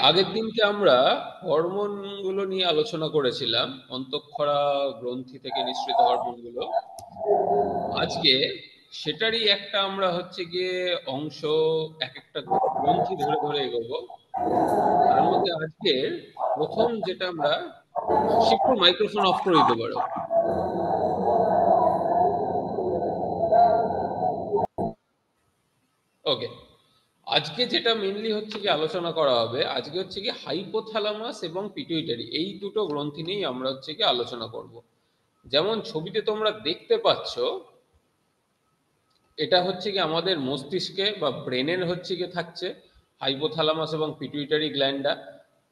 আগের দিনকে আমরা হরমোন গুলো নিয়ে আলোচনা করেছিলাম, অন্তঃক্ষরা গ্রন্থি থেকে নিঃসৃত হরমোন গুলো। আজকে সেটারই একটা আমরা হচ্ছে গিয়ে অংশ, এক একটা গ্রন্থি ধরে ধরে এগোবো। তার মধ্যে আজকে প্রথম যেটা আমরা, শিবপুর মাইক্রোফোন অফ করে দিতে পারো। ওকে, আজকে যেটা মেনলি হচ্ছে কি আলোচনা করা হবে, আজকে হচ্ছে কি হাইপোথ্যালামাস এবং পিটুইটারি, এই দুটো গ্রন্থি নিয়েই আমরা হচ্ছে কি আলোচনা করব। যেমন ছবিতে তোমরা দেখতে পাচ্ছ, এটা হচ্ছে কি আমাদের মস্তিষ্কে বা ব্রেনের হচ্ছে কি থাকছে হাইপোথ্যালামাস এবং পিটুইটারি গ্ল্যান্ডা।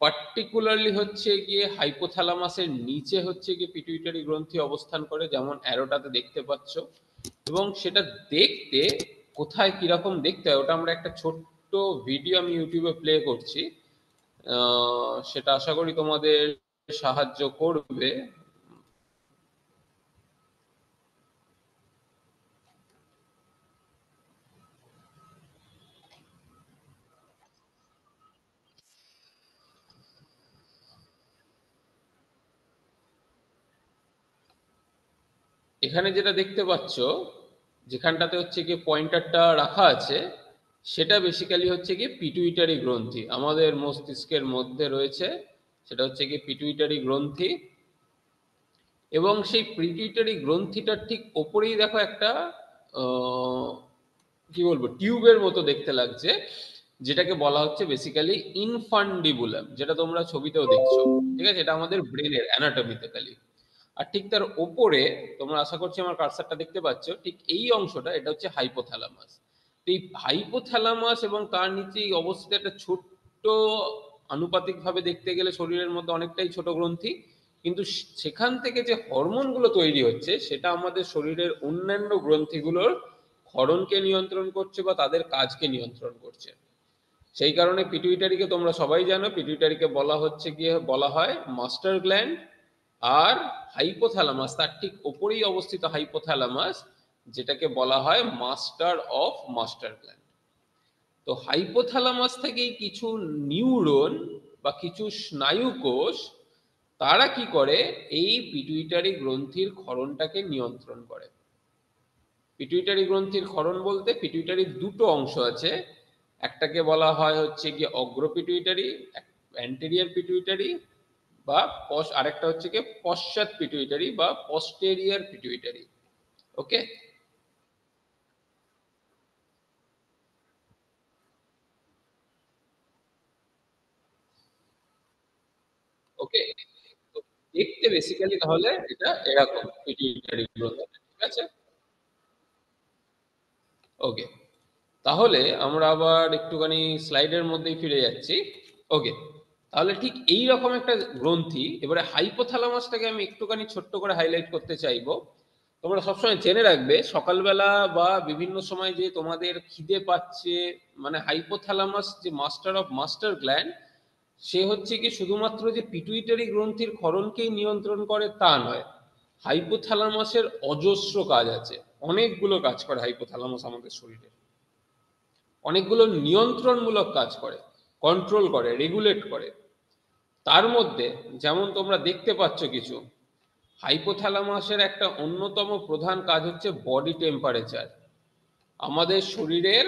পার্টিকুলারলি হচ্ছে গিয়ে হাইপোথ্যালামাসের নিচে হচ্ছে গিয়ে পিটুইটারি গ্রন্থি অবস্থান করে, যেমন অ্যারোটাতে দেখতে পাচ্ছ। এবং সেটা দেখতে কোথায় কিরকম দেখতে হয়, ওটা আমরা একটা ছোট্ট ভিডিও আমি ইউটিউবে প্লে করছি, সেটা আশা করি তোমাদের সাহায্য করবে। এখানে যেটা দেখতে পাচ্ছ, যেখানটাতে হচ্ছে গিয়ে পয়েন্টারটা রাখা আছে, সেটা বেসিক্যালি হচ্ছে গিয়ে পিটুইটারি গ্রন্থি আমাদের মস্তিষ্কের মধ্যে রয়েছে। সেটা হচ্ছে গিয়ে পিটুইটারি গ্রন্থি। এবং সেই পিটুইটারি গ্রন্থিটার ঠিক ওপরেই দেখো একটা কি বলবো, টিউবের মতো দেখতে লাগছে, যেটাকে বলা হচ্ছে বেসিক্যালি ইনফান্ডিবুলাম, যেটা তোমরা ছবিতেও দেখছো। ঠিক আছে, এটা আমাদের ব্রেনের অ্যানাটমিক্যালি। আর ঠিক তার ওপরে, তোমরা আশা করছি আমার কার্সারটা দেখতে পাচ্ছ, ঠিক এই অংশটা, এটা হচ্ছে হাইপোথ্যালামাস। এই হাইপোথ্যালামাস এবং তার নিচে অবস্থিত একটা ছোট্ট, আনুপাতিকভাবে দেখতে গেলে শরীরের মধ্যে অনেকটাই ছোট গ্রন্থি, কিন্তু সেখান থেকে যে হরমোনগুলো তৈরি হচ্ছে, সেটা আমাদের শরীরের অন্যান্য গ্রন্থিগুলোর ক্ষরণকে নিয়ন্ত্রণ করছে বা তাদের কাজকে নিয়ন্ত্রণ করছে। সেই কারণে পিটুইটারিকে তোমরা সবাই জানো, পিটুইটারিকে বলা হচ্ছে গিয়ে বলা হয় মাস্টার গ্ল্যান্ড। আর হাইপোথ্যালামাস, তার ঠিক ওপরেই অবস্থিত হাইপোথ্যালামাস, যেটাকে বলা হয় মাস্টার অফ মাস্টার গ্ল্যান্ড। তো হাইপোথ্যালামাস থেকেই কিছু নিউরন বা কিছু স্নায়ু কোষ, তারা কি করে, এই পিটুইটারি গ্রন্থির ক্ষরণটাকে নিয়ন্ত্রণ করে। পিটুইটারি গ্রন্থির ক্ষরণ বলতে পিটুইটারির দুটো অংশ আছে। একটাকে বলা হয় হচ্ছে গিয়ে অগ্র পিটুইটারি, অ্যান্টেরিয়ার পিটুইটারি, বা আরেকটা হচ্ছে গিয়ে পশ্চাৎ পিটুইটারি বা পস্টেরিয়ার পিটুইটারি। ওকে। ওকে, তো দেখতে বেসিক্যালি তাহলে এটা এরকম পিটুইটারি গ্রন্থি। ঠিক আছে। ওকে, তাহলে আমরা আবার একটুখানি স্লাইডের মধ্যেই ফিরে যাচ্ছি। ওকে, তাহলে ঠিক এই রকম একটা গ্রন্থি, এবারে হাইপোথ্যালামাসটাকে আমি একটুখানি ছোট্ট করে হাইলাইট করতে চাইবো। তোমরা সবসময় জেনে রাখবে, সকালবেলা বা বিভিন্ন সময় যে তোমাদের খিদে পাচ্ছে, মানে হাইপোথ্যালামাস যে মাস্টার অফ মাস্টার গ্ল্যান্ড, সে হচ্ছে কি শুধুমাত্র যে পিটুইটারি গ্রন্থির ক্ষরণকেই নিয়ন্ত্রণ করে তা নয়। হাইপোথ্যালামাসের অজস্র কাজ আছে, অনেকগুলো কাজ করে হাইপোথ্যালামাস আমাদের শরীরে। অনেকগুলো নিয়ন্ত্রণমূলক কাজ করে, কন্ট্রোল করে, রেগুলেট করে। তার মধ্যে যেমন তোমরা দেখতে পাচ্ছ কিছু, হাইপোথ্যালামাসের একটা অন্যতম প্রধান কাজ হচ্ছে বডি টেম্পারেচার, আমাদের শরীরের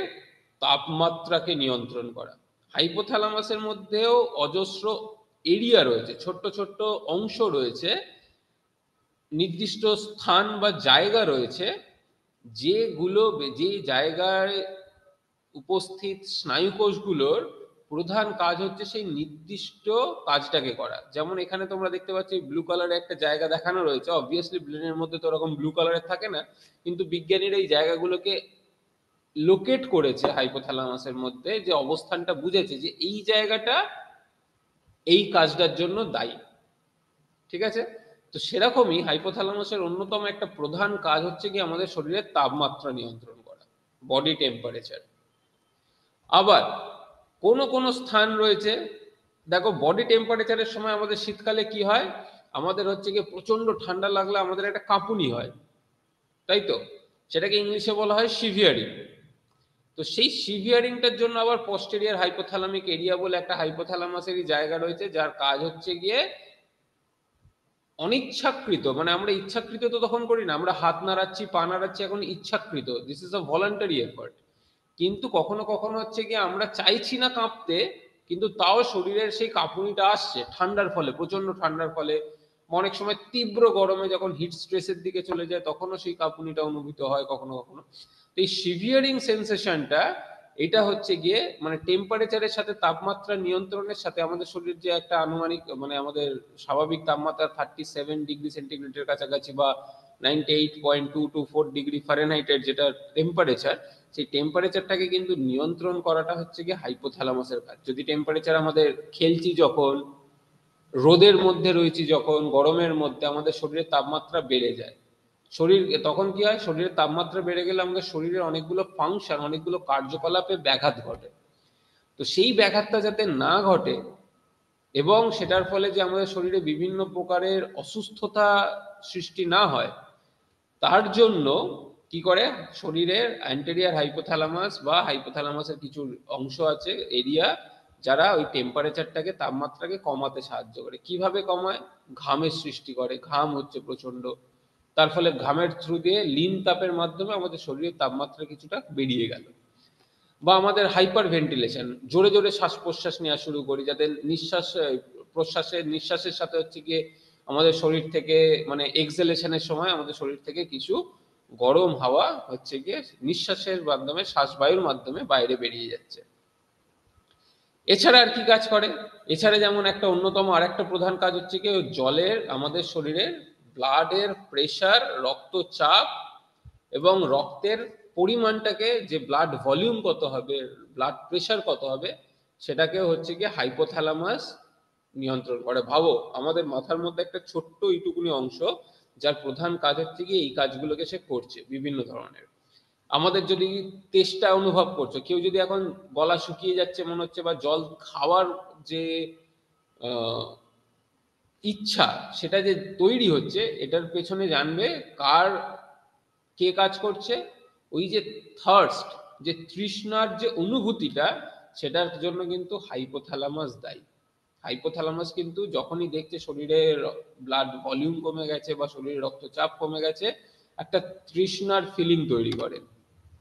তাপমাত্রাকে নিয়ন্ত্রণ করা। হাইপোথ্যালামাসের মধ্যেও অজস্র এরিয়া রয়েছে, ছোট্ট ছোট্ট অংশ রয়েছে, নির্দিষ্ট স্থান বা জায়গা রয়েছে, যেগুলো, যে জায়গায় উপস্থিত স্নায়ুকোষগুলোর প্রধান কাজ হচ্ছে সেই নির্দিষ্ট কাজটাকে করা। যেমন এখানে তোমরা দেখতে পাচ্ছ ব্লু কালারের একটা জায়গা দেখানো রয়েছে। অবভিয়াসলি ব্রেনের মধ্যে তো ওরকম ব্লু কালারের থাকে না, কিন্তু বিজ্ঞানীরা এই জায়গাগুলোকে লোকেট করেছে হাইপোথ্যালামাসের মধ্যে, যে অবস্থানটা বুঝেছে যে এই জায়গাটা এই কাজটার জন্য দায়ী। ঠিক আছে, তো সেরকমই হাইপোথ্যালামাসের অন্যতম একটা প্রধান কাজ হচ্ছে কি আমাদের শরীরের তাপমাত্রা নিয়ন্ত্রণ করা, বডি টেম্পারেচার। আবার কোনো কোনো স্থান রয়েছে, দেখো বডি টেম্পারেচারের সময় আমাদের শীতকালে কি হয়, আমাদের হচ্ছে গিয়ে প্রচন্ড ঠান্ডা লাগলে আমাদের একটা কাঁপুনি হয়, তাই তো? সেটাকে ইংলিশে বলা হয় শিভিয়ারিং। তো তো সেই সিভিয়ারিংটার জন্য আবার পোস্টেরিয়র হাইপোথ্যালামিক এরিয়া বলে একটা হাইপোথ্যালামাসেরই জায়গা রয়েছে, যার কাজ হচ্ছে গিয়ে অনিচ্ছাকৃত, মানে আমরা ইচ্ছাকৃত তো তখন করি না, আমরা হাত নাড়াচ্ছি পা নাড়াচ্ছি, এখন ইচ্ছাকৃত, this is a voluntary effort. কিন্তু কখনো কখনো হচ্ছে গিয়ে আমরা চাইছি না কাঁপতে, কিন্তু তাও শরীরের সেই কাঁপুনিটা আসছে ঠান্ডার ফলে, প্রচন্ড ঠান্ডার ফলে, অনেক সময় তীব্র গরমে যখন হিট স্ট্রেসের দিকে চলে যায় তখনও সেই কাঁপুনিটা অনুভূত হয় কখনো কখনো। তো এই সিভিয়ারিং সেন্সেশনটা, এটা হচ্ছে গিয়ে মানে টেম্পারেচারের সাথে তাপমাত্রা নিয়ন্ত্রণের সাথে আমাদের শরীর যে একটা আনুমানিক মানে আমাদের স্বাভাবিক তাপমাত্রা 37 ডিগ্রি সেন্টিগ্রেডের কাছাকাছি বা 98.224 ডিগ্রি ফারেনহাইটের যেটা টেম্পারেচার, সেই টেম্পারেচারটাকে কিন্তু নিয়ন্ত্রণ করাটা হচ্ছে গিয়ে হাইপোথ্যালামাসের কাজ। যদি টেম্পারেচার আমাদের খেলছি যখন, রোদের মধ্যে রয়েছি যখন, গরমের মধ্যে আমাদের শরীরের তাপমাত্রা বেড়ে যায়, শরীর তখন কি হয়, শরীরের তাপমাত্রা বেড়ে গেলে আমাদের শরীরের অনেকগুলো ফাংশন, অনেকগুলো কার্যকলাপে ব্যাঘাত ঘটে। তো সেই ব্যাঘাতটা যাতে না ঘটে এবং সেটার ফলে যে আমাদের শরীরে বিভিন্ন প্রকারের অসুস্থতা সৃষ্টি না হয়, তার জন্য কি করে শরীরের অ্যান্টেরিয়ার হাইপোথ্যালামাস বা হাইপোথ্যালামাসের কিছু অংশ আছে, এরিয়া, যারা ওই টেম্পারেচারটাকে, তাপমাত্রাকে কমাতে সাহায্য করে। কিভাবে কমায়? ঘামের সৃষ্টি করে, ঘাম হচ্ছে প্রচন্ড, তার ফলে ঘামের থ্রু দিয়ে লিন তাপের মাধ্যমে আমাদের শরীরের তাপমাত্রা কিছুটা বেরিয়ে গেল। বা আমাদের হাইপার ভেন্টিলেশন, জোরে জোরে শ্বাস প্রশ্বাস নেওয়া শুরু করি, যাতে নিঃশ্বাসের সাথে হচ্ছে গিয়ে আমাদের শরীর থেকে মানে এক্সেলেশনের সময় আমাদের শরীর থেকে কিছু গরম হাওয়া হচ্ছে গিয়ে নিঃশ্বাসের মাধ্যমে, শ্বাসবায়ুর মাধ্যমে বাইরে বেরিয়ে যাচ্ছে। এছাড়া আর কি কাজ করে? এছাড়া যেমন একটা অন্যতম আর একটা প্রধান কাজ হচ্ছে কি, জলের আমাদের শরীরের ব্লাডের প্রেশার, রক্তচাপ এবং রক্তের পরিমাণটাকে, যে ব্লাড ভলিউম কত হবে, ব্লাড প্রেশার কত হবে, সেটাকে হচ্ছে গিয়ে হাইপোথ্যালামাস নিয়ন্ত্রণ করে। ভাবো আমাদের মাথার মধ্যে একটা ছোট্ট এইটুকুনি অংশ, যার প্রধান কাজ হচ্ছে গিয়ে এই কাজগুলোকে সে করছে বিভিন্ন ধরনের। আমাদের যদি তেষ্টা অনুভব করছো, কেউ যদি এখন গলা শুকিয়ে যাচ্ছে মনে হচ্ছে, বা জল খাওয়ার যে ইচ্ছা সেটা যে তৈরি হচ্ছে, এটার পেছনে জানবে কে কাজ করছে? ওই যে থার্স্ট, যে তৃষ্ণার যে অনুভূতিটা, সেটার জন্য কিন্তু হাইপোথ্যালামাস দায়ী। হাইপোথ্যালামাস কিন্তু যখনই দেখছে শরীরের ব্লাড ভলিউম কমে গেছে বা শরীরের রক্তচাপ কমে গেছে, একটা তৃষ্ণার ফিলিং তৈরি করে।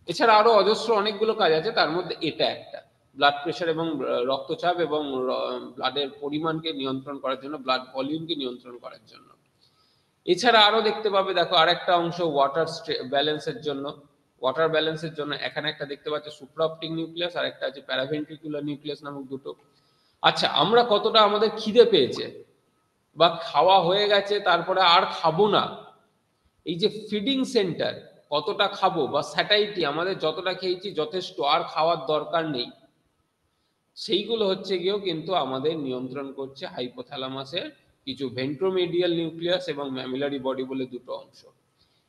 এছাড়া আরো অজস্র অনেকগুলো কাজ আছে, তার মধ্যে এটা একটা, ব্লাড প্রেশার এবং রক্তচাপ এবং ব্লাডের পরিমাণকে নিয়ন্ত্রণ করার জন্য, ব্লাড ভলিউমকে নিয়ন্ত্রণ করার জন্য। এছাড়া আরো দেখতে পাবে, দেখো আরেকটা অংশ ওয়াটার ব্যালেন্সের জন্য। ওয়াটার ব্যালেন্সের জন্য এখানে একটা দেখতে পাচ্ছ সুপ্রাঅপটিক নিউক্লিয়াস, আর একটা আছে প্যারাভেন্ট্রিকুলার নিউক্লিয়াস নামক দুটো। আচ্ছা, আমরা কতটা আমাদের খিদে পেয়েছে বা খাওয়া হয়ে গেছে তারপরে আর খাবো না, এই যে ফিডিং সেন্টার, কতটা খাবো, বা স্যাটাইটি, আমাদের যতটা খেয়েছি যথেষ্ট, আর খাওয়ার দরকার নেই, সেইগুলো হচ্ছে গিয়েও কিন্তু আমাদের নিয়ন্ত্রণ করছে হাইপোথ্যালামাসের কিছু ভেন্ট্রোমেডিয়াল নিউক্লিয়াস এবং ম্যামিলারি বডি বলে দুটো অংশ।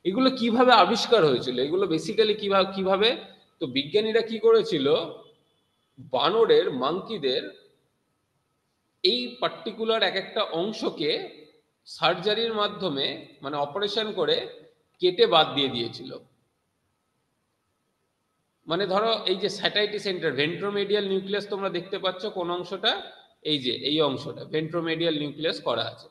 এগুলো কিভাবে আবিষ্কার হয়েছিল, এগুলো বেসিক্যালি কিভাবে, তো বিজ্ঞানীরা কি করেছিল, বানরের, মাঙ্কিদের এই পার্টিকুলার এক একটা অংশকে সার্জারির মাধ্যমে মানে অপারেশন করে কেটে বাদ দিয়ে দিয়েছিল। মানে ধরো এই যে স্যাটাইটি সেন্টার, ভেন্ট্রোমেডিয়াল নিউক্লিয়াস তোমরা দেখতে পাচ্ছ কোন অংশটা, এই যে এই অংশটা ভেন্ট্রোমেডিয়াল নিউক্লিয়াস করা আছে।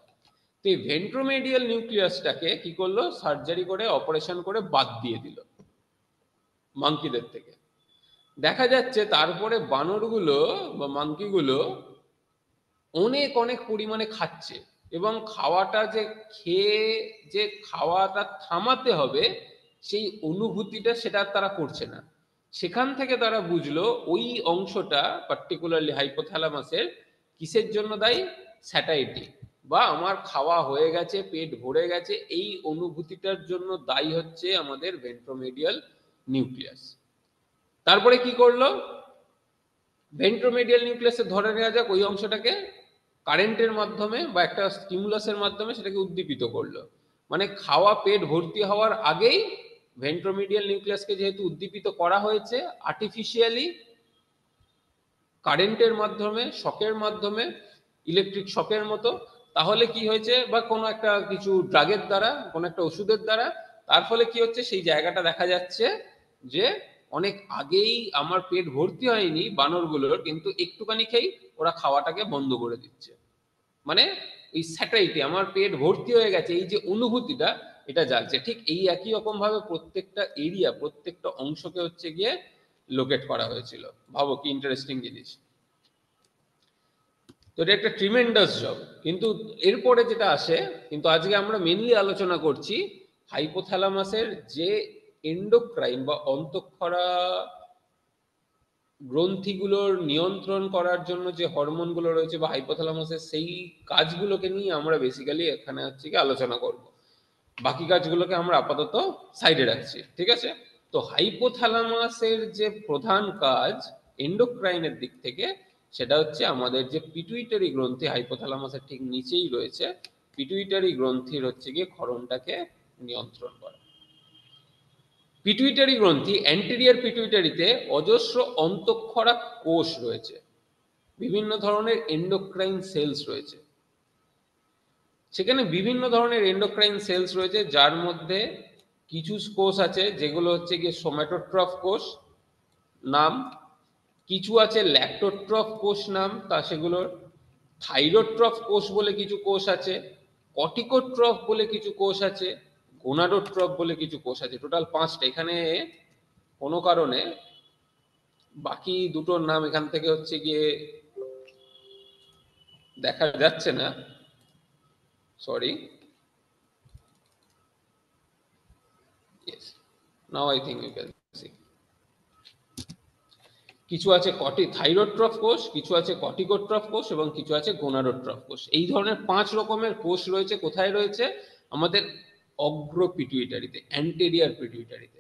তো এই ভেন্ট্রোমেডিয়াল নিউক্লিয়াসটাকে কি করলো, সার্জারি করে অপারেশন করে বাদ দিয়ে দিল মাঙ্কিদের থেকে। দেখা যাচ্ছে তারপরে বানরগুলো বা মাঙ্কিগুলো অনেক অনেক পরিমাণে খাচ্ছে, এবং খাওয়াটা যে খেয়ে যে খাওয়াটা থামাতে হবে সেই অনুভূতিটা সেটা তারা করছে না। সেখান থেকে তারা বুঝলো ওই অংশটা পার্টিকুলারলি হাইপোথ্যালামাসের কিসের জন্য দায়ী, স্যাটাইটি, বা আমার খাওয়া হয়ে গেছে, পেট ভরে গেছে, এই অনুভূতিটার জন্য দায়ী হচ্ছে আমাদের ভেন্ট্রোমেডিয়াল নিউক্লিয়াস। তারপরে কি করলো, ভেন্ট্রোমেডিয়াল নিউক্লিয়াসে ধরে নেওয়া যাক ওই অংশটাকে কারেন্টের মাধ্যমে বা একটা স্টিমুলাসের মাধ্যমে সেটাকে উদ্দীপিত করলো। মানে খাওয়া পেট ভর্তি হওয়ার আগেই ভেন্ট্রোমিডিয়াল নিউক্লিয়াসকে যেহেতু উদ্দীপিত করা হয়েছে আর্টিফিশিয়ালি, কারেন্টের মাধ্যমে, শকের মাধ্যমে, ইলেকট্রিক শকের মতো, তাহলে কি হয়েছে, বা কোনো একটা কিছু ড্রাগের দ্বারা, কোনো একটা ওষুধের দ্বারা, তার ফলে কি হচ্ছে, সেই জায়গাটা দেখা যাচ্ছে যে অনেক আগেই আমার পেট ভর্তি হয়নি বানরগুলোর, কিন্তু একটুখানি খেয়েই ওরা খাওয়াটাকে বন্ধ করে দিচ্ছে। মানে এই স্যাটাইটি, আমার পেট ভর্তি হয়ে গেছে, এই যে অনুভূতিটা, এটা জাগছে। ঠিক এই একই রকম ভাবে প্রত্যেকটা এরিয়া, প্রত্যেকটা অংশকে হচ্ছে গিয়ে লোকেট করা হয়েছিল। ভাবো কি ইন্টারেস্টিং জিনিস। তো এটা একটা ট্রিমেন্ডাস জব। কিন্তু এরপরে যেটা আসে, কিন্তু আজকে আমরা মেনলি আলোচনা করছি হাইপোথ্যালামাসের যে এন্ডোক্রাইন বা অন্তঃক্ষরা গ্রন্থিগুলোর নিয়ন্ত্রণ করার জন্য যে হরমোনগুলো রয়েছে বা হাইপোথ্যালামাসের সেই কাজগুলোকে নিয়ে আমরা বেসিক্যালি এখানে হচ্ছে কি আলোচনা করব। বাকি কাজগুলোকে আমরা আপাতত সাইডে রাখছি, ঠিক আছে? তো হাইপোথ্যালামাসের যে প্রধান কাজ এন্ডোক্রাইনের দিক থেকে, সেটা হচ্ছে আমাদের যে পিটুইটারি গ্রন্থি হাইপোথ্যালামাসের ঠিক নিচেই রয়েছে, পিটুইটারি গ্রন্থির হচ্ছে গিয়ে ক্ষরণটাকে নিয়ন্ত্রণ করা। পিটুইটারি গ্রন্থি, অ্যান্টেরিয়র পিটুইটারিতে অজস্র অন্তঃক্ষরা কোষ রয়েছে, বিভিন্ন ধরনের এন্ডোক্রাইন সেলস রয়েছে। সেখানে বিভিন্ন ধরনের এন্ডোক্রাইন সেলস রয়েছে, যার মধ্যে কিছু কোষ আছে যেগুলো হচ্ছে গিয়ে সোম্যাটোট্রফ কোষ নাম, কিছু আছে ল্যাক্টোট্রফ কোষ নাম, তা সেগুলোর থাইরোট্রফ কোষ বলে কিছু কোষ আছে, কর্টিকোট্রফ বলে কিছু কোষ আছে, গোনাডোট্রফ বলে কিছু কোষ আছে। টোটাল 5টা। এখানে কোনো কারণে বাকি দুটোর নাম এখান থেকে হচ্ছে গিয়ে দেখা যাচ্ছে না, sorry. Yes, now I think you can see. কিছু আছে থাইরোট্রফ কোষ, কিছু আছে কর্টিকোট্রফ কোষ এবং কিছু আছে গোনাডোট্রফ কোষ। এই ধরনের 5 রকমের কোষ রয়েছে। কোথায় রয়েছে? আমাদের অগ্র পিটুইটারিতে, অ্যান্টেরিয়র পিটুইটারিতে।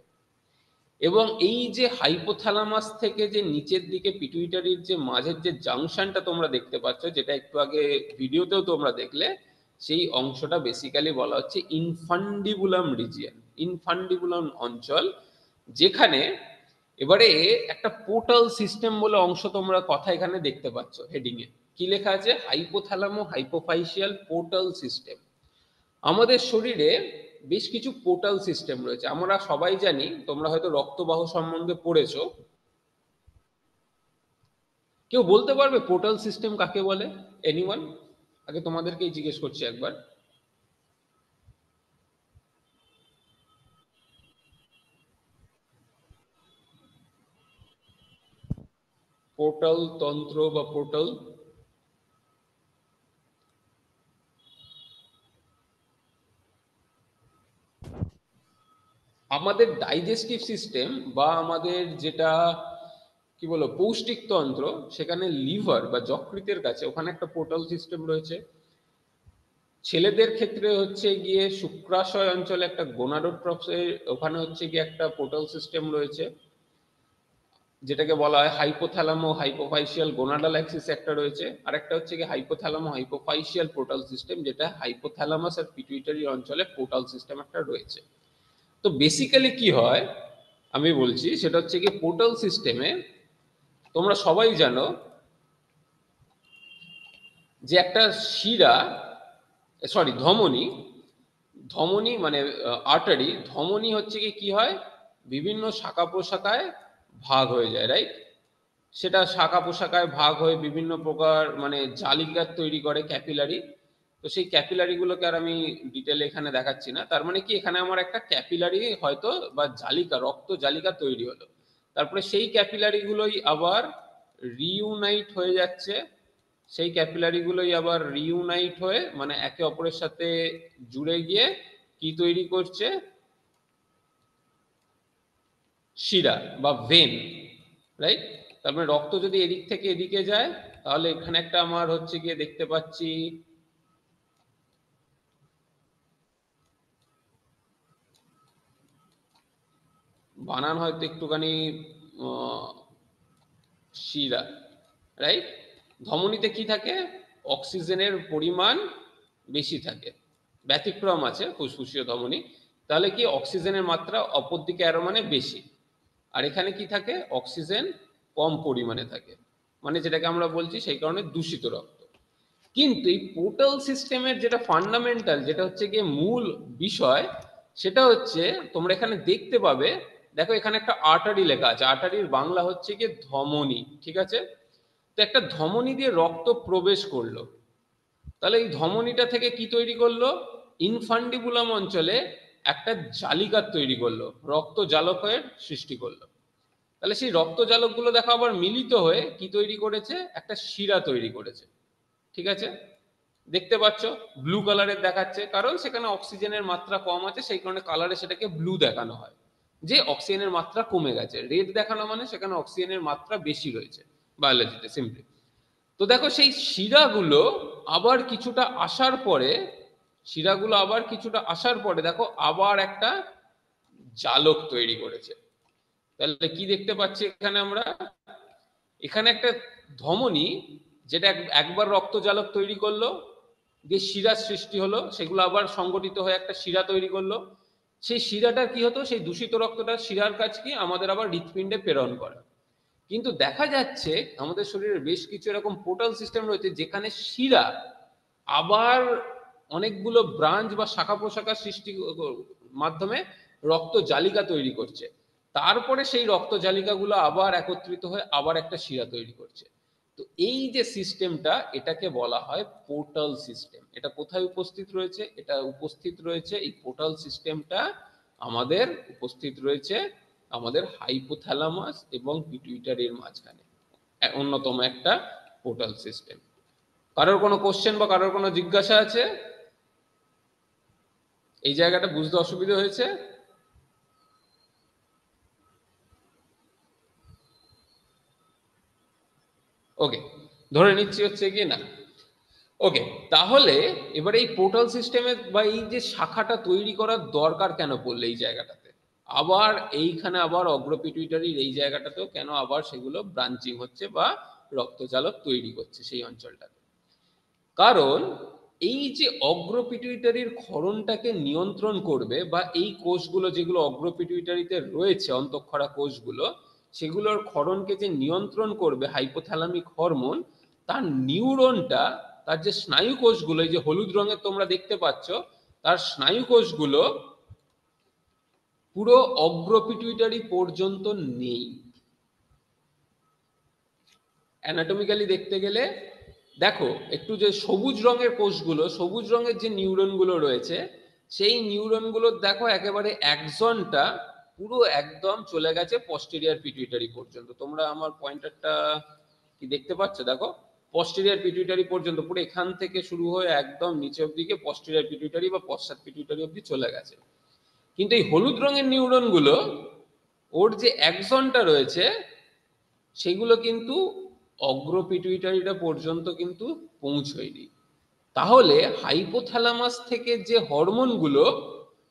এবং এই যে হাইপোথ্যালামাস থেকে যে নিচের দিকে পিটুইটারির যে মাঝের যে জাংশনটা তোমরা দেখতে পাচ্ছ, যেটা একটু আগে ভিডিওতেও তোমরা দেখলে, সেই অংশটা বেসিক্যালি বলা হচ্ছে ইনফান্ডিবুলাম রিজিয়ন, ইনফান্ডিবুলাম অঞ্চল। যেখানে এবারে একটা পোর্টাল সিস্টেম বলে অংশ তোমরা কথা এখানে দেখতে পাচ্ছ হেডিং এ। কি লেখা আছে? হাইপোথ্যালামো হাইপোফাইসিয়াল পোর্টাল সিস্টেম। আমাদের শরীরে বেশ কিছু পোর্টাল সিস্টেম রয়েছে। আমরা সবাই জানি, তোমরা হয়তো রক্তবাহ সম্বন্ধে পড়েছো। কেউ বলতে পারবে পোর্টাল সিস্টেম কাকে বলে? এনিওয়ান? আগে তোমাদেরকেই জিজ্ঞেস করছি একবার। পোর্টাল তন্ত্র বা পোর্টাল? আমাদের ডাইজেস্টিভ সিস্টেম বা আমাদের যেটা কি বলো পৌষ্টিক তন্ত্র, সেখানে লিভার বা যকৃতের কাছে ওখানে একটা পোর্টাল সিস্টেম রয়েছে। ছেলেদের ক্ষেত্রে হচ্ছে গিয়ে শুক্রাশয় অঞ্চলে একটা গোনাডোট্রফের ওখানে হচ্ছে গিয়ে একটা পোর্টাল সিস্টেম রয়েছে, যেটাকে বলা হয় হাইপোথ্যালামো হাইপোফাইসিয়াল গোনাডাল অ্যাক্সিস একটা রয়েছে। আর একটা হচ্ছে গিয়ে হাইপোথ্যালামো হাইপোফাইসিয়াল পোর্টাল সিস্টেম, যেটা হাইপোথ্যালামাস আর পিটুইটারি অঞ্চলে পোর্টাল সিস্টেম একটা রয়েছে। তো বেসিক্যালি কি হয় আমি বলছি, সেটা হচ্ছে কি পোর্টাল সিস্টেমে তোমরা সবাই জানো যে একটা শিরা, সরি ধমনী, ধমনী মানে আর্টারি, ধমনী হচ্ছে কি হয়, বিভিন্ন শাখা প্রশাখায় ভাগ হয়ে যায়, রাইট? সেটা শাখা প্রশাখায় ভাগ হয়ে বিভিন্ন প্রকার মানে জালিকা তৈরি করে, ক্যাপিলারি। তো সেই ক্যাপিলারিগুলোকে আর আমি ডিটেলে এখানে দেখাচ্ছি না। তার মানে কি, এখানে আমার একটা ক্যাপিলারি হয়তো বা জালিকা, রক্ত জালিকা তৈরি হলো। তারপরে সেই ক্যাপিলারিগুলোই আবার রিইউনাইট হয়ে যাচ্ছে, সেই ক্যাপিলারিগুলোই আবার রিইউনাইট হয়ে মানে একে অপরের সাথে জুড়ে গিয়ে কি তৈরি করছে? শিরা বা ভেন, রাইট? তার মানে রক্ত যদি এদিক থেকে এদিকে যায়, তাহলে এখানে একটা আমার হচ্ছে গিয়ে দেখতে পাচ্ছি বানান হয়তো একটুখানি শিরা, রাইট? ধমনীতে কি থাকে? অক্সিজেনের পরিমাণ বেশি থাকে। ব্যতিক্রম আছে ফুসফুসীয় ধমনী। তাহলে কি অক্সিজেনের মাত্রা অপর দিকে আরো মানে বেশি, আর এখানে কি থাকে? অক্সিজেন কম পরিমাণে থাকে, মানে যেটাকে আমরা বলছি সেই কারণে দূষিত রক্ত। কিন্তু এই পোর্টাল সিস্টেমের যেটা ফান্ডামেন্টাল, যেটা হচ্ছে গিয়ে মূল বিষয়, সেটা হচ্ছে তোমরা এখানে দেখতে পাবে দেখো এখানে একটা আর্টারি লেখা আছে, আর্টারির বাংলা হচ্ছে কি ধমনী, ঠিক আছে। তো একটা ধমনী দিয়ে রক্ত প্রবেশ করলো, তাহলে এই ধমনীটা থেকে কি তৈরি করলো, ইনফান্ডিবুলাম অঞ্চলে একটা জালিকা তৈরি করলো, রক্ত জালকের সৃষ্টি করলো। তাহলে সেই রক্ত জালকগুলো দেখো আবার মিলিত হয়ে কি তৈরি করেছে, একটা শিরা তৈরি করেছে, ঠিক আছে। দেখতে পাচ্ছ ব্লু কালারের দেখাচ্ছে, কারণ সেখানে অক্সিজেনের মাত্রা কম আছে, সেই কারণে কালারে সেটাকে ব্লু দেখানো হয়, যে অক্সিজেনের মাত্রা কমে গেছে। রেড দেখানো মানে সেখানে অক্সিজেনের মাত্রা বেশি রয়েছে বায়োলজিতে, সিম্পলি। তো দেখো সেই শিরাগুলো আবার কিছুটা আসার পরে, শিরাগুলো আবার কিছুটা আসার পরে দেখো আবার একটা জালক তৈরি করেছে। তাহলে কি দেখতে পাচ্ছি এখানে আমরা, এখানে একটা ধমনী যেটা একবার রক্তজালক তৈরি করলো, দিয়ে শিরার সৃষ্টি হলো, সেগুলো আবার সংগঠিত হয়ে একটা শিরা তৈরি করলো। সেই শিরাটা কি হতো, সেই দূষিত রক্তটা শিরার কাজ কি, আমাদের আবার হৃৎপিণ্ডে প্রেরণ করা। কিন্তু দেখা যাচ্ছে আমাদের শরীরের বেশ কিছু এরকম পোর্টাল সিস্টেম রয়েছে যেখানে শিরা আবার অনেকগুলো ব্রাঞ্চ বা শাখা প্রশাখা সৃষ্টি মাধ্যমে রক্ত জালিকা তৈরি করছে, তারপরে সেই রক্ত জালিকাগুলো আবার একত্রিত হয়ে আবার একটা শিরা তৈরি করছে। তো এই যে সিস্টেমটা, এটাকে বলা হয় পোর্টাল সিস্টেম। এটা কোথায় উপস্থিত রয়েছে, এটা উপস্থিত রয়েছে, এই পোর্টাল সিস্টেমটা আমাদের উপস্থিত রয়েছে আমাদের হাইপোথ্যালামাস এবং পিটুইটারির মাঝখানে, অন্যতম একটা পোর্টাল সিস্টেম। কারোর কোনো কোশ্চেন বা কারোর কোনো জিজ্ঞাসা আছে? এই জায়গাটা বুঝতে অসুবিধা হয়েছে? ওকে, ধরে নিচ্ছি হচ্ছে কি না। ওকে, তাহলে এবারে এই পোর্টাল সিস্টেমে বা এই যে শাখাটা তৈরি করার দরকার কেন পড়লো এই জায়গাটাতে, আবার এইখানে আবার অগ্রপিটুইটারির এই জায়গাটাতেও কেন আবার সেগুলো ব্রাঞ্চিং হচ্ছে বা রক্তজালক তৈরি করছে সেই অঞ্চলটাতে? কারণ এই যে অগ্রপিটুইটারির ক্ষরণটাকে নিয়ন্ত্রণ করবে, বা এই কোষগুলো যেগুলো অগ্রপিটুইটারিতে রয়েছে, অন্তঃক্ষরা কোষগুলো, সেগুলোর ক্ষরণকে যে নিয়ন্ত্রণ করবে হাইপোথ্যালামিক হরমোন, তার নিউরনটা, তার যে স্নায়ু কোষগুলো, এই যে হলুদ রঙের তোমরা দেখতে পাচ্ছ, তার স্নায়ু কোষগুলো পুরো অগ্রপিটুইটারি পর্যন্ত নেই। অ্যানাটমিক্যালি দেখতে গেলে দেখো একটু, যে সবুজ রঙের কোষগুলো, সবুজ রঙের যে নিউরনগুলো রয়েছে, সেই নিউরনগুলোর দেখো একেবারে অ্যাক্সনটা পুরো একদম চলে গেছে পস্টেরিয়ার পিটুইটারি পর্যন্ত। তোমরা আমার পয়েন্টারটা কি দেখতে পাচ্ছ? দেখো পস্টেরিয়ার পিটুইটারি পর্যন্ত, পুরো এখান থেকে শুরু হয়ে একদম নিচে অব্দি গিয়ে পস্টেরিয়ার পিটুইটারি বা পশ্চাৎ পিটুইটারি অব্দি চলে গেছে। কিন্তু এই হলুদ রঙের নিউরনগুলো, ওর যে অ্যাক্সনটা রয়েছে, সেগুলো কিন্তু অগ্রপিটুইটারিটা পর্যন্ত কিন্তু পৌঁছয়নি। তাহলে হাইপোথ্যালামাস থেকে যে হরমোনগুলো,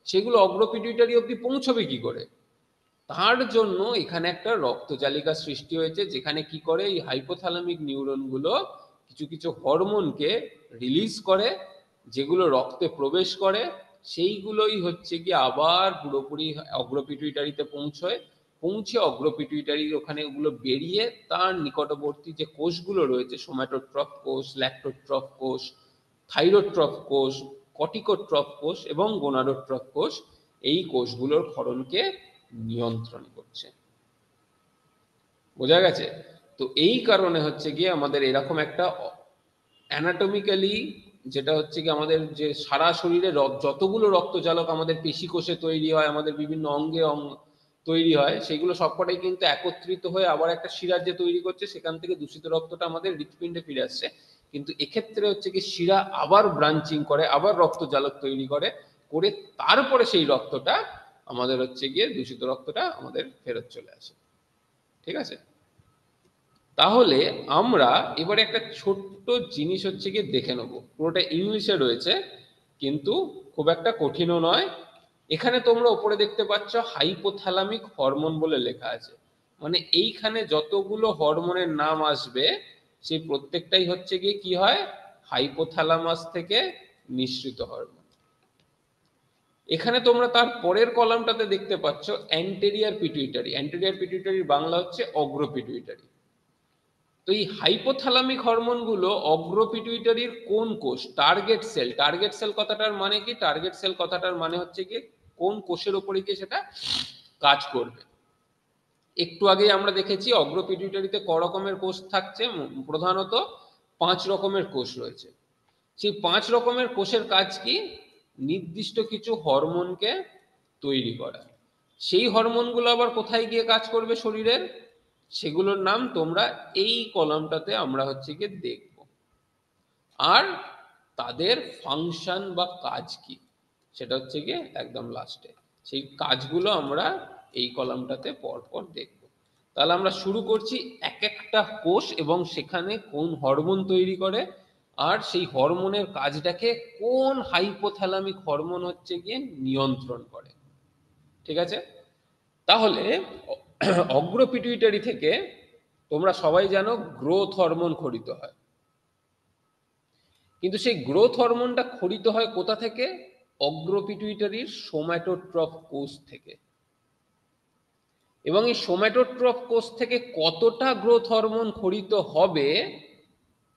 সেগুলো অগ্রপিটুইটারি অবধি পৌঁছবে কি করে? তার জন্য এখানে একটা রক্তজালিকা সৃষ্টি হয়েছে, যেখানে কি করে এই হাইপোথ্যালামিক নিউরনগুলো কিছু কিছু হরমোনকে রিলিজ করে, যেগুলো রক্তে প্রবেশ করে, সেইগুলোই হচ্ছে কি আবার পুরোপুরি অগ্রপিটুইটারিতে পৌঁছয়, পৌঁছে অগ্রপিটুইটারির ওখানে ওগুলো বেরিয়ে তার নিকটবর্তী যে কোষগুলো রয়েছে, সোম্যাটোট্রফ কোষ, ল্যাক্টোট্রফ কোষ, থাইরোট্রফ কোষ, কর্টিকোট্রফ কোষ এবং গোনাডোট্রফ কোষ, এই কোষগুলোর ক্ষরণকে নিয়ন্ত্রণ করছে। বোঝা গেছে? তো এই কারণে হচ্ছে গিয়ে আমাদের এরকম একটা অ্যানাটমিক্যালি, যেটা হচ্ছে কি আমাদের যে সারা শরীরে যতগুলো রক্তজালক আমাদের পেশি কোষে তৈরি হয়, আমাদের বিভিন্ন অঙ্গে তৈরি হয়, সেগুলো সবকটাই কিন্তু একত্রিত হয়ে আবার একটা শিরা যে তৈরি করছে, সেখান থেকে দূষিত রক্তটা আমাদের হৃৎপিণ্ডে ফিরে আসছে। কিন্তু এক্ষেত্রে হচ্ছে কি শিরা আবার ব্রাঞ্চিং করে, আবার রক্তজালক তৈরি করে, করে তারপরে সেই রক্তটা আমাদের হচ্ছে গিয়ে দূষিত রক্তটা আমাদের ফেরত চলে আসে। ঠিক আছে? তাহলে আমরা এবারে একটা ছোট্ট জিনিস হচ্ছে গিয়ে দেখে নেব, পুরোটা ইংলিশে রয়েছে কিন্তু খুব একটা কঠিনও নয়। এখানে তোমরা উপরে দেখতে পাচ্ছ হাইপোথ্যালামিক হরমোন বলে লেখা আছে, মানে এইখানে যতগুলো হরমোনের নাম আসবে, সেই প্রত্যেকটাই হচ্ছে গিয়ে কি হয়, হাইপোথ্যালামাস থেকে নিঃসৃত হরমোন। এখানে তোমরা তার পরের কলামটাতে দেখতে পাচ্ছ অ্যান্টেরিয়ার পিটুইটারি। অ্যান্টেরিয়ার পিটুইটারির বাংলা হচ্ছে অগ্র পিটুইটারি। তো এই হাইপোথ্যালামিক হরমোনগুলো অগ্রপিটুইটারির কোন কোষ, টার্গেট সেল, টার্গেট সেল কথাটার মানে কি, টার্গেট সেল কথাটার মানে হচ্ছে কি কোন কোষের উপরে গিয়ে সেটা কাজ করবে। একটু আগেই আমরা দেখেছি অগ্র পিটুইটারিতে ক রকমের কোষ থাকছে, প্রধানত 5 রকমের কোষ রয়েছে। সেই 5 রকমের কোষের কাজ কি? নির্দিষ্ট কিছু হরমোনকে তৈরি করা। সেই হরমোনগুলো আবার কোথায় গিয়ে কাজ করবে শরীরের, সেগুলোর নাম তোমরা এই কলামটাতে আমরা হচ্ছে গিয়ে দেখব। আর তাদের ফাংশন বা কাজ কি সেটা হচ্ছে গিয়ে একদম লাস্টে, সেই কাজগুলো আমরা এই কলামটাতে পরপর দেখব। তাহলে আমরা শুরু করছি এক একটা কোষ এবং সেখানে কোন হরমোন তৈরি করে, আর সেই হরমোনের কাজটাকে কোন হাইপোথ্যালামিক হরমোন হচ্ছে গিয়ে নিয়ন্ত্রণ করে। ঠিক আছে? তাহলে অগ্র পিটুইটারি থেকে তোমরা সবাই জানো গ্রোথ হরমোন খরিত হয়, কিন্তু সেই গ্রোথ হরমোনটা খরিত হয় কোথা থেকে? অগ্র পিটুইটারির সোম্যাটোট্রফ কোষ থেকে। এবং এই সোম্যাটোট্রফ কোষ থেকে কতটা গ্রোথ হরমোন খরিত হবে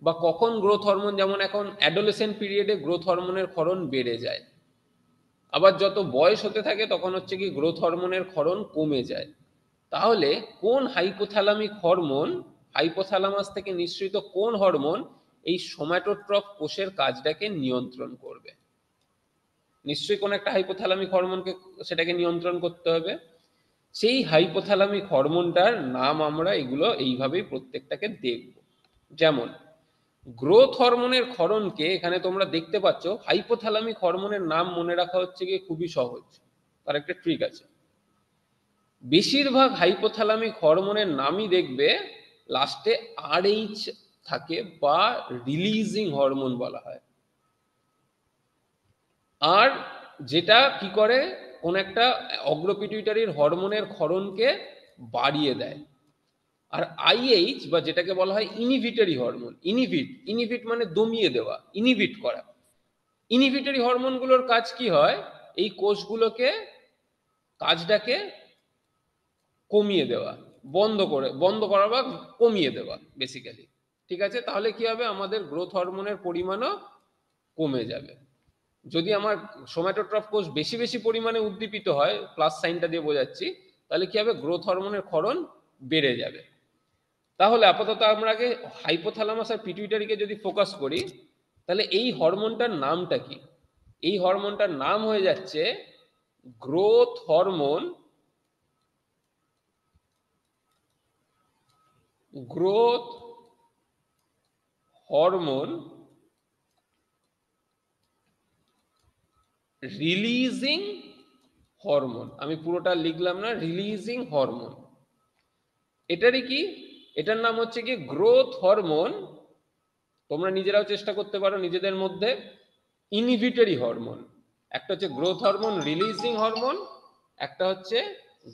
বা কখন গ্রোথ হরমোন, যেমন এখন অ্যাডোলেসেন্ট পিরিয়ডে গ্রোথ হরমোনের ক্ষরণ বেড়ে যায়, আবার যত বয়স হতে থাকে তখন হচ্ছে কি গ্রোথ হরমোনের ক্ষরণ কমে যায়। তাহলে কোন হাইপোথ্যালামিক হরমোন, হাইপোথ্যালামাস থেকে নিঃসৃত কোন হরমোন এই সোম্যাটোট্রফ কোষের কাজটাকে নিয়ন্ত্রণ করবে? নিশ্চয়ই কোন একটা হাইপোথ্যালামিক হরমোনকে সেটাকে নিয়ন্ত্রণ করতে হবে। সেই হাইপোথ্যালামিক হরমোনটার নাম আমরা এগুলো এইভাবেই প্রত্যেকটাকে দেখব। যেমন গ্রোথ হরমোনের ক্ষরণকে এখানে তোমরা দেখতে পাচ্ছ, হাইপোথ্যালামিক হরমোনের নাম মনে রাখা হচ্ছে গিয়ে খুবই সহজ, তার একটা ট্রিক আছে। বেশিরভাগ হাইপোথ্যালামিক হরমোনের নামই দেখবে লাস্টে RH থাকে বা রিলিজিং হরমোন বলা হয়। আর যেটা কি করে, কোন একটা অগ্রপিটুইটারির হরমোনের ক্ষরণকে বাড়িয়ে দেয়। আর IH বা যেটাকে বলা হয় ইনহিবিটরি হরমোন, ইনহিবিট মানে দমিয়ে দেওয়া, ইনহিবিট করা। ইনহিবিটরি হরমোনগুলোর কাজ কি হয়? এই কোষগুলোকে কাজটাকে কমিয়ে দেওয়া, বন্ধ করা বা কমিয়ে দেওয়া বেসিক্যালি। ঠিক আছে? তাহলে কি হবে? আমাদের গ্রোথ হরমোনের পরিমাণও কমে যাবে। যদি আমার সোম্যাটোট্রফ কোষ বেশি বেশি পরিমাণে উদ্দীপিত হয়, প্লাস সাইনটা দিয়ে বোঝাচ্ছি, তাহলে কি হবে? গ্রোথ হরমোনের ক্ষরণ বেড়ে যাবে। তাহলে আপাতত আমরা আগে হাইপোথ্যালামাস আর পিটুইটারিকে যদি ফোকাস করি, তাহলে এই হরমোনটার নামটা কি? এই হরমোনটার নাম হয়ে যাচ্ছে growth hormone, growth hormone releasing hormone. আমি পুরোটা লিখলাম না, রিলিজিং হরমোন। এটারই কি, এটার নাম হচ্ছে কি গ্রোথ হরমোন। তোমরা নিজেরাও চেষ্টা করতে পারো নিজেদের মধ্যে। ইনহিবিটরি হরমোন, একটা হচ্ছে গ্রোথ হরমোন রিলিজিং হরমোন, একটা হচ্ছে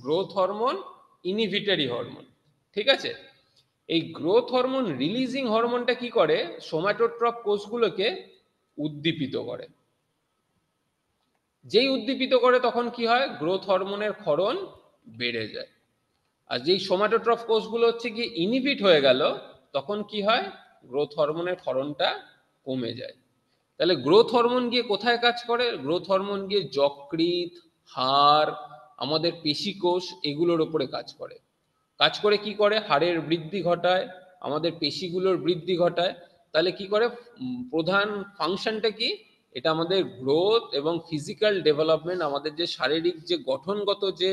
গ্রোথ হরমোন ইনহিবিটরি হরমোন। ঠিক আছে? এই গ্রোথ হরমোন রিলিজিং হরমোনটা কি করে? সোম্যাটোট্রফ কোষগুলোকে উদ্দীপিত করে। যেই উদ্দীপিত করে তখন কি হয়? গ্রোথ হরমোনের ক্ষরণ বেড়ে যায়। আর যেই সোম্যাটোট্রফ কোষগুলো হচ্ছে কি ইনহিবিট হয়ে গেল, তখন কি হয়? গ্রোথ হরমোনের ক্ষরণটা কমে যায়। তাহলে গ্রোথ হরমোন গিয়ে কোথায় কাজ করে? গ্রোথ হরমোন গিয়ে যকৃৎ, হাড়, আমাদের পেশিকোষ এগুলোর উপরে কাজ করে। কাজ করে কি করে? হাড়ের বৃদ্ধি ঘটায়, আমাদের পেশিগুলোর বৃদ্ধি ঘটায়। তাহলে কি করে? প্রধান ফাংশনটা কি? এটা আমাদের গ্রোথ এবং ফিজিক্যাল ডেভেলপমেন্ট, আমাদের যে শারীরিক যে গঠনগত যে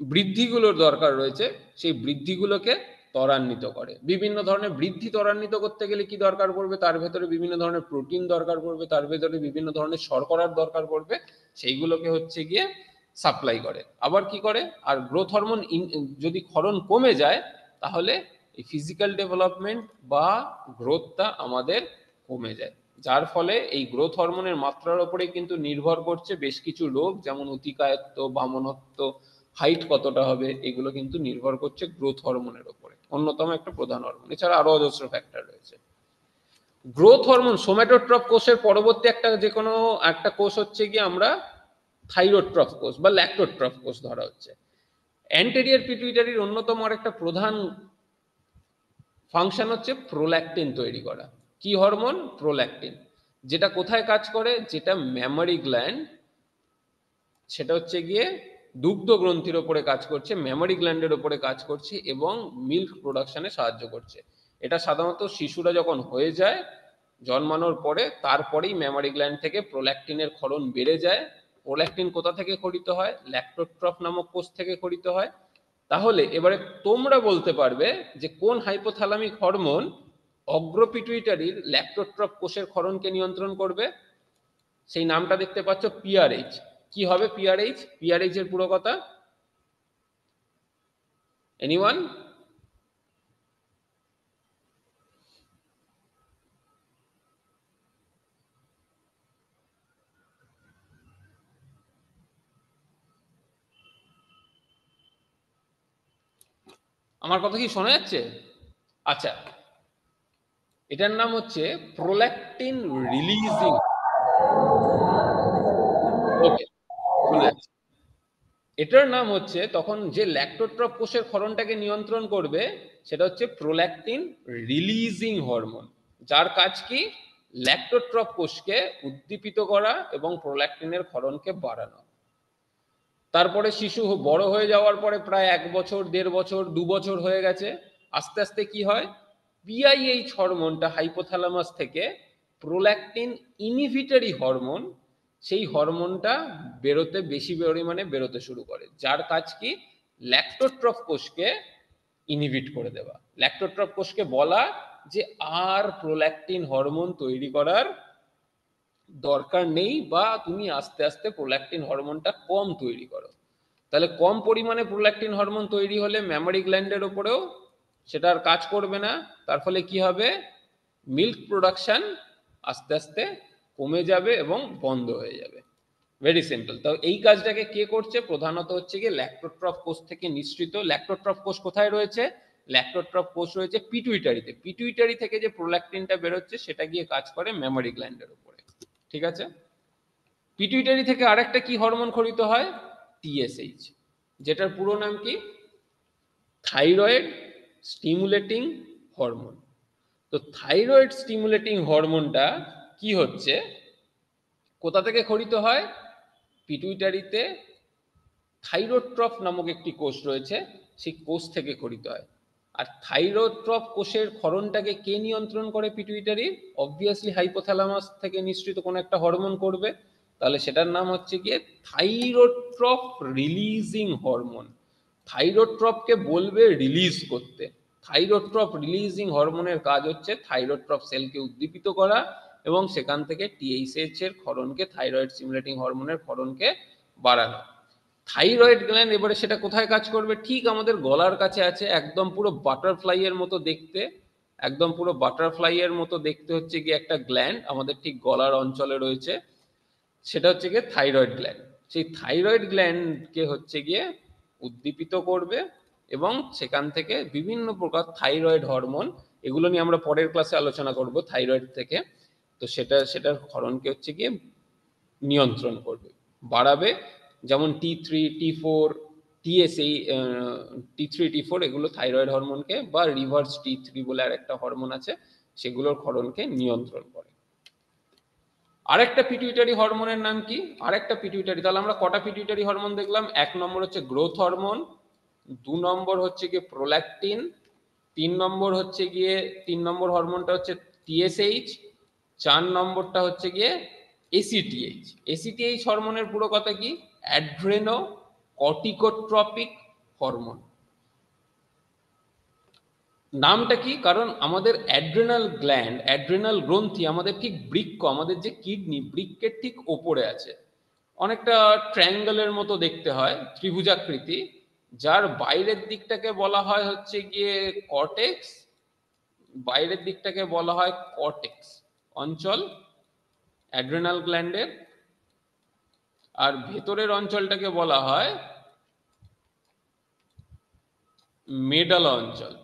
বৃদ্ধিগুলোর দরকার রয়েছে, সেই বৃদ্ধিগুলোকে ত্বরান্বিত করে। বিভিন্ন ধরনের বৃদ্ধি ত্বরান্বিত করতে গেলে কি দরকার পড়বে? তার ভেতরে বিভিন্ন ধরনের প্রোটিন দরকার পড়বে, তার ভেতরে বিভিন্ন ধরনের শর্করার দরকার পড়বে, সেইগুলোকে হচ্ছে গিয়ে সাপ্লাই করে। আবার কি করে? আর গ্রোথ হরমোন যদি ক্ষরণ কমে যায়, তাহলে এই ফিজিক্যাল ডেভেলপমেন্ট বা গ্রোথটা আমাদের কমে যায়। যার ফলে এই গ্রোথ হরমোনের মাত্রার উপরে কিন্তু নির্ভর করছে বেশ কিছু রোগ, যেমন অতিকায়ত্ব, বামনত্ব, হাইট কতটা হবে, এগুলো কিন্তু নির্ভর করছে গ্রোথ হরমোনের উপরে, অন্যতম একটা প্রধান হরমোন। এছাড়া আরো অজস্র ফ্যাক্টর রয়েছে। গ্রোথ হরমোন সোম্যাটোট্রফ কোষের পরবর্তী একটা যে কোনো একটা কোষ হচ্ছে গিয়ে আমরা থাইরোট্রফ কোষ বা ল্যাক্টোট্রফ কোষ ধরা হচ্ছে। অ্যান্টেরিয়র পিটুইটারির অন্যতম আরেকটা প্রধান ফাংশন হচ্ছে প্রোল্যাকটিন তৈরি করা। কি হরমোন? প্রোল্যাকটিন। যেটা কোথায় কাজ করে? যেটা ম্যামারি গ্ল্যান্ড, সেটা হচ্ছে গিয়ে দুগ্ধ গ্রন্থির ওপরে কাজ করছে, মেমরি গ্ল্যান্ডের ওপরে কাজ করছে এবং মিল্ক প্রোডাকশনে সাহায্য করছে। এটা সাধারণত শিশুরা যখন হয়ে যায় জন্মানোর পরে, তারপরেই মেমরি গ্ল্যান্ড থেকে প্রোল্যাক্টিনের ক্ষরণ বেড়ে যায়। প্রোল্যাক্টিন কোথা থেকে ক্ষরিত হয়? ল্যাক্টোট্রফ নামক কোষ থেকে ক্ষরিত হয়। তাহলে এবারে তোমরা বলতে পারবে যে কোন হাইপোথ্যালামিক হরমোন অগ্রপিটুইটারির ল্যাক্টোট্রফ কোষের ক্ষরণকে নিয়ন্ত্রণ করবে? সেই নামটা দেখতে পাচ্ছ, পিআরএইচ। কি হবে পিআরএইচ? পিআরএইচ এর পুরো কথা এনিওয়ান? আমার কথা কি শোনা যাচ্ছে? আচ্ছা, এটার নাম হচ্ছে প্রোল্যাক্টিন রিলিজিং। ওকে, শোনা যাচ্ছে। এটার নাম হচ্ছে, তখন যে ল্যাক্টোট্রফ কোষের ক্ষরণটাকে নিয়ন্ত্রণ করবে সেটা হচ্ছে প্রোল্যাক্টিন রিলিজিং হরমোন, যার কাজ কি? ল্যাক্টোট্রফ কোষকে উদ্দীপিত করা এবং প্রোল্যাক্টিনের ক্ষরণকে বাড়ানো। তারপরে শিশু বড় হয়ে যাওয়ার পরে প্রায় 1 বছর, 1.5 বছর, 2 বছর হয়ে গেছে, আস্তে আস্তে কি হয়? পিআইএইচ হরমোনটা হাইপোথ্যালামাস থেকে প্রোল্যাক্টিন ইনহিবিটরি হরমোন, সেই হরমোনটা বেরোতে বেশি পরিমাণে বেরোতে শুরু করে, যার কাজ কি? ল্যাক্টোট্রফ কোষকে ইনহিবিট করে দেওয়া। ল্যাক্টোট্রফ কোষকে বলা যে আর প্রোল্যাক্টিন হরমোন তৈরি করার দরকার নেই, বা তুমি আস্তে আস্তে প্রোল্যাক্টিন হরমোনটা কম তৈরি করো। তাহলে কম পরিমাণে প্রোল্যাক্টিন হরমোন তৈরি হলে মেমরি গ্ল্যান্ডের ওপরেও সেটা আর কাজ করবে না। তার ফলে কি হবে? মিল্ক প্রোডাকশন আস্তে আস্তে কমে যাবে এবং বন্ধ হয়ে যাবে। Very simple. তো এই কাজটাকে কে করছে? প্রধানত হচ্ছে গিয়ে ল্যাক্টোট্রফ কোষ থেকে নিঃসৃত। ল্যাক্টোট্রফ কোষ কোথায় রয়েছে? ল্যাক্টোট্রফ কোষ রয়েছে পিটুইটারিতে। পিটুইটারি থেকে যে প্রোল্যাক্টিনটা বেরোচ্ছে সেটা গিয়ে কাজ করে মেমরি গ্ল্যান্ডের উপরে। ঠিক আছে? পিটুইটারি থেকে আরেকটা কি হরমোন ক্ষরিত হয়? টিএসএইচ, যেটার পুরো নাম কি? Thyroid stimulating hormone. তো থাইরয়েড স্টিমুলেটিং হরমোনটা কি হচ্ছে? কোথা থেকে ক্ষরিত হয়? পিটুইটারিতে থাইরোট্রফ নামক একটি কোষ রয়েছে, সেই কোষ থেকে ক্ষরিত হয়। আর থাইরোট্রফ কোষের ক্ষরণটাকে কে নিয়ন্ত্রণ করে? পিটুইটারি। অবভিয়াসলি হাইপোথ্যালামাস থেকে নিঃসৃত কোনো একটা হরমোন করবে, তাহলে সেটার নাম হচ্ছে গিয়ে থাইরোট্রফ রিলিজিং হরমোন। থাইরোট্রফকে বলবে রিলিজ করতে। থাইরোট্রফ রিলিজিং হরমোনের কাজ হচ্ছে থাইরোট্রফ সেলকে উদ্দীপিত করা এবং সেখান থেকে টিএসএইচ এর ক্ষরণকে, থাইরয়েড স্টিমুলেটিং হরমোনের ক্ষরণকে বাড়ানো। থাইরয়েড গ্ল্যান্ড এবারে সেটা কোথায় কাজ করবে? ঠিক আমাদের গলার কাছে আছে, একদম পুরো বাটারফ্লাই এর মতো দেখতে। একদম পুরো বাটারফ্লাই এর মতো দেখতে হচ্ছে গিয়ে একটা গ্ল্যান্ড আমাদের ঠিক গলার অঞ্চলে রয়েছে, সেটা হচ্ছে গিয়ে থাইরয়েড গ্ল্যান্ড। সেই থাইরয়েড গ্ল্যান্ডকে হচ্ছে গিয়ে উদ্দীপিত করবে এবং সেখান থেকে বিভিন্ন প্রকার থাইরয়েড হরমোন, এগুলো নিয়ে আমরা পরের ক্লাসে আলোচনা করব থাইরয়েড থেকে। তো সেটার ক্ষরণকে হচ্ছে গিয়ে নিয়ন্ত্রণ করবে, বাড়াবে। যেমন T3, T4, টিএসএই, T3, T4 এগুলো থাইরয়েড হরমোনকে, বা রিভার্স T3 বলে আরেকটা হরমোন আছে, সেগুলোর ক্ষরণকে নিয়ন্ত্রণ করে। আরেকটা পিটুইটারি হরমোনের নাম কি? আরেকটা পিটুইটারি, তাহলে আমরা কটা পিটুইটারি হরমোন দেখলাম? 1 নম্বর হচ্ছে গ্রোথ হরমোন, 2 নম্বর হচ্ছে গিয়ে প্রোল্যাক্টিন, 3 নম্বর হচ্ছে গিয়ে 3 নম্বর হরমোনটা হচ্ছে টিএসএইচ, 4 নম্বরটা হচ্ছে গিয়ে এসিটিএইচ। এসিটিএইচ হরমোনের পুরো কথা কি? Adreno corticotropic hormone. নামটা কি? কারণ আমাদের অ্যাড্রেনাল গ্ল্যান্ড, অ্যাড্রেনাল গ্রন্থি আমাদের ঠিক বৃক্ক, আমাদের যে কিডনি, বৃক্কের ঠিক ওপরে আছে। অনেকটা ট্রায়াঙ্গেলের মতো দেখতে হয়, ত্রিভুজাকৃতি, যার বাইরের দিকটাকে বলা হয় হচ্ছে গিয়ে কর্টেক্স, বাইরের দিকটাকে বলা হয় কর্টেক্স অঞ্চল অ্যাড্রেনাল গ্ল্যান্ডের, আর ভেতরের অঞ্চলটাকে বলা হয় মেডালা অঞ্চল।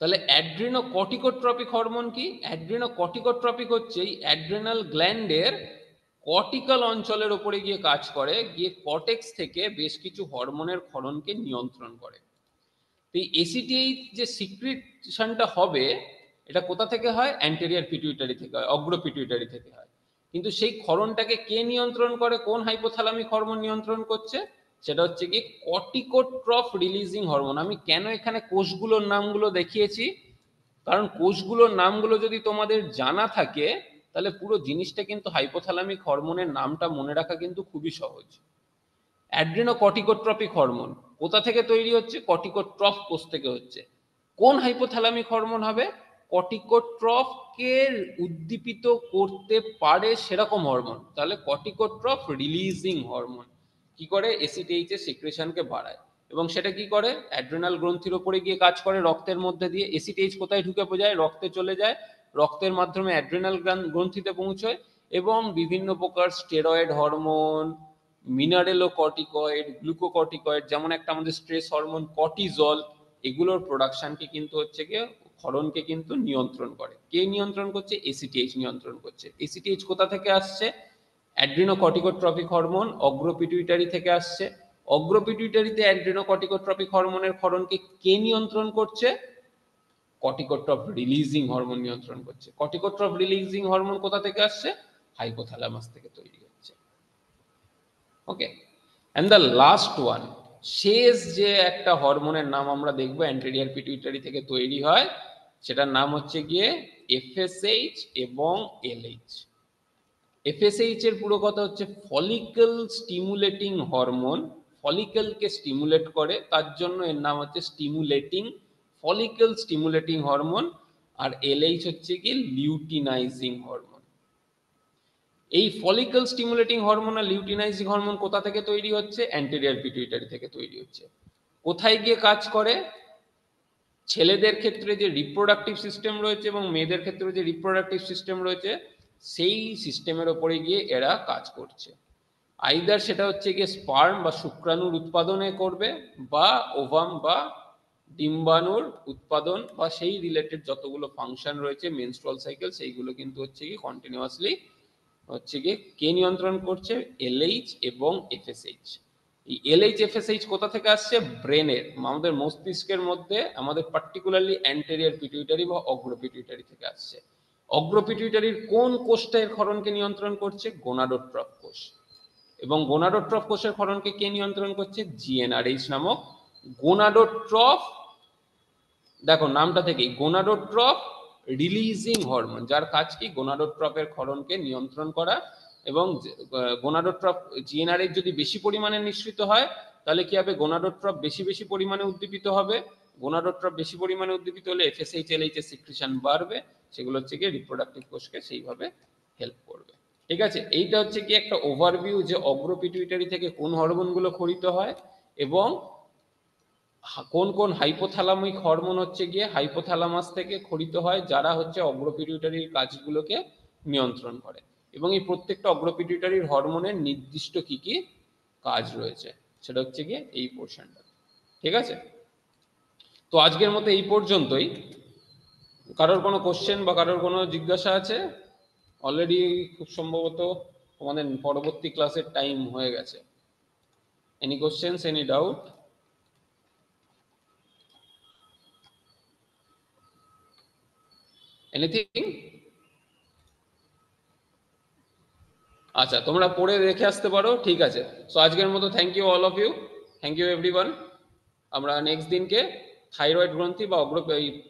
তাহলে অ্যাড্রিনোকর্টিকোট্রপিক হরমোন কি? অ্যাড্রিনোকর্টিকোট্রপিক হচ্ছে এই অ্যাড্রেনাল গ্ল্যান্ডের কর্টিক্যাল অঞ্চলের উপরে গিয়ে কাজ করে, গিয়ে কর্টেক্স থেকে বেশ কিছু হরমোনের ক্ষরণকে নিয়ন্ত্রণ করে। তো এই এসিটিএইচ যে সিক্রিশনটা হবে, এটা কোথা থেকে হয়? অ্যান্টেরিয়র পিটুইটারি থেকে হয়, অগ্র পিটুইটারি থেকে হয়। কিন্তু সেই ক্ষরণটাকে কে নিয়ন্ত্রণ করে, কোন হাইপোথ্যালামিক হরমোন নিয়ন্ত্রণ করছে? সেটা হচ্ছে কি কর্টিকোট্রফ রিলিজিং হরমোন। আমি কেন এখানে কোষগুলোর নামগুলো দেখিয়েছি, কারণ কোষগুলোর নামগুলো যদি তোমাদের জানা থাকে তাহলে পুরো জিনিসটা কিন্তু হাইপোথ্যালামিক হরমোনের নামটা মনে রাখা কিন্তু খুবই সহজ। অ্যাড্রিনোকর্টিকোট্রপিক হরমোন কোথা থেকে তৈরি হচ্ছে? কর্টিকোট্রফ কোষ থেকে হচ্ছে। কোন হাইপোথ্যালামিক হরমোন হবে? কর্টিকোট্রফকে উদ্দীপিত করতে পারে সেরকম হরমোন, তাহলে কর্টিকোট্রফ রিলিজিং হরমোন। কি করে? এসিটিএইচ এর সিক্রেশনকে বাড়ায়। এবং সেটা কি করে? অ্যাড্রেনাল গ্রন্থির ওপরে গিয়ে কাজ করে রক্তের মধ্যে দিয়ে। এসিটিএইচ কোথায় ঢুকে যায়? রক্তে চলে যায়, রক্তের মাধ্যমে অ্যাড্রেনাল গ্রন্থিতে পৌঁছয় এবং বিভিন্ন প্রকার স্টেরয়েড হরমোন, মিনারেলোকর্টিকয়েড, গ্লুকোকর্টিকয়েড, যেমন একটা আমাদের স্ট্রেস হরমোন কর্টিজল, এগুলোর প্রোডাকশনকে কিন্তু হচ্ছে গিয়ে ক্ষরণকে কিন্তু নিয়ন্ত্রণ করে। কে নিয়ন্ত্রণ করছে? এসিটিএইচ নিয়ন্ত্রণ করছে। এসিটিএইচ কোথা থেকে আসছে? অ্যাড্রিনোকর্টিকোট্রপিক হরমোন অগ্রপিটুইটারি থেকে আসছে। অগ্রপিটুইটারিতে অ্যাড্রিনোকর্টিকোট্রপিক হরমোনের ক্ষরণকে কে নিয়ন্ত্রণ করছে? কর্টিকোট্রফ রিলিজিং হরমোন নিয়ন্ত্রণ করছে। কর্টিকোট্রফ রিলিজিং হরমোন কোথা থেকে আসছে? হাইপোথ্যালামাস থেকে তৈরি হচ্ছে। ওকে, অ্যান্ড দ্য লাস্ট ওয়ান, শেষ যে একটা হরমোনের নাম আমরা দেখবো অ্যান্টেরিয়র পিটুইটারি থেকে তৈরি হয়, সেটার নাম হচ্ছে গিয়ে এফএসএইচ এবং এলএইচ। এফএসএইচ এর পুরো কথা হচ্ছে ফলিকল স্টিমুলেটিং হরমোন। ফলিকলকে স্টিমুলেট করে, তার জন্য এর নাম হচ্ছে স্টিমুলেটিং, ফলিকল স্টিমুলেটিং হরমোন। আর এলএইচ হচ্ছে কি লিউটিনাইজিং হরমোন। এই ফলিকল স্টিমুলেটিং হরমোন আর লিউটিনাইজিং হরমোন কোথা থেকে তৈরি হচ্ছে? অ্যান্টেরিয়র পিটুইটারি থেকে তৈরি হচ্ছে। কোথায় গিয়ে কাজ করে? ছেলেদের ক্ষেত্রে যে রিপ্রোডাক্টিভ সিস্টেম রয়েছে এবং মেয়েদের ক্ষেত্রে যে রিপ্রোডাক্টিভ সিস্টেম রয়েছে সেই সিস্টেমের ওপরে গিয়ে এরা কাজ করছে। আইদার সেটা হচ্ছে গিয়ে স্পার্ম বা শুক্রাণুর উৎপাদনে করবে, বা ওভাম বা ডিম্বাণুর উৎপাদন বা সেই রিলেটেড যতগুলো ফাংশন রয়েছে মেনস্ট্রুয়াল সাইকেল, সেইগুলো কিন্তু হচ্ছে কি কন্টিনিউয়াসলি হচ্ছে গিয়ে কে নিয়ন্ত্রণ করছে? এলএইচ এবং এফএসএইচ। এই এলএইচ এফএসএইচ কোথা থেকে আসছে? ব্রেনের, আমাদের মস্তিষ্কের মধ্যে, আমাদের পার্টিকুলারলি অ্যান্টেরিয়র পিটুইটারি বা অগ্র পিটুইটারি থেকে আসছে। অগ্র পিটুইটারির কোন কোষটা এর ক্ষরণকে নিয়ন্ত্রণ করছে? গোনাডোট্রফ কোষ। এবং গোনাডোট্রফ কোষের ক্ষরণকে কে নিয়ন্ত্রণ করছে? জিএনআরএইচ নামক গোনাডোট্রফ, দেখো নামটা থেকেই, গোনাডোট্রফ রিলিজিং হরমোন, যার কাজ কি গোনাডোট্রফের ক্ষরণকে নিয়ন্ত্রণ করা। এবং গোনাডোট্রফ জিএনআরএইচ যদি বেশি পরিমাণে নিঃসৃত হয় তাহলে কি হবে? গোনাডোট্রফ বেশি বেশি পরিমাণে উদ্দীপিত হবে। গোনাডোট্রফ বেশি পরিমাণে উদ্দীপিত হলে এফএসএইচ এলএইচ এর সিক্রেশন বাড়বে, সেগুলো হচ্ছে কি রিপ্রোডাক্টিভ কোষকে সেইভাবে হেল্প করবে। ঠিক আছে, এইটা হচ্ছে কি একটা ওভারভিউ যে অগ্র পিটুইটারি থেকে কোন হরমোনগুলো ক্ষরিত হয় এবং কোন কোন হাইপোথ্যালামিক হরমোন হচ্ছে গিয়ে হাইপোথ্যালামাস থেকে ক্ষরিত হয়, যারা হচ্ছে অগ্রপিটুইটারির কাজগুলোকে নিয়ন্ত্রণ করে। এবং এই প্রত্যেকটা অগ্রপিটুইটারির হরমোনের নির্দিষ্ট কি কি কাজ রয়েছে সেটা হচ্ছে গিয়ে এই পোর্শনটা। ঠিক আছে, তো আজকের মতো এই পর্যন্তই। কারোর কোনো কোশ্চেন বা কারোর কোনো জিজ্ঞাসা আছে? অলরেডি খুব সম্ভবত আমাদের পরবর্তী ক্লাসের টাইম হয়ে গেছে। Any questions, any doubt? Anything? আচ্ছা, তোমরা পড়ে দেখে আসতে পারো, ঠিক আছে। সো আজকের মতো thank you all of you, thank you everyone. আমরা নেক্সট দিনকে থাইরয়েড গ্রন্থি বা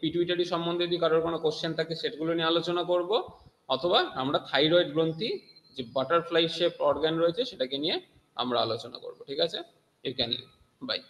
পিটুইটারি সম্বন্ধে যদি কারোর কোনো কোশ্চেন থাকে সেগুলো নিয়ে আলোচনা করব, অথবা আমরা থাইরয়েড গ্রন্থি যে বাটারফ্লাই শেপ অর্গান রয়েছে সেটাকে নিয়ে আমরা আলোচনা করব। ঠিক আছে, ইউ ক্যান লিভ। বাই।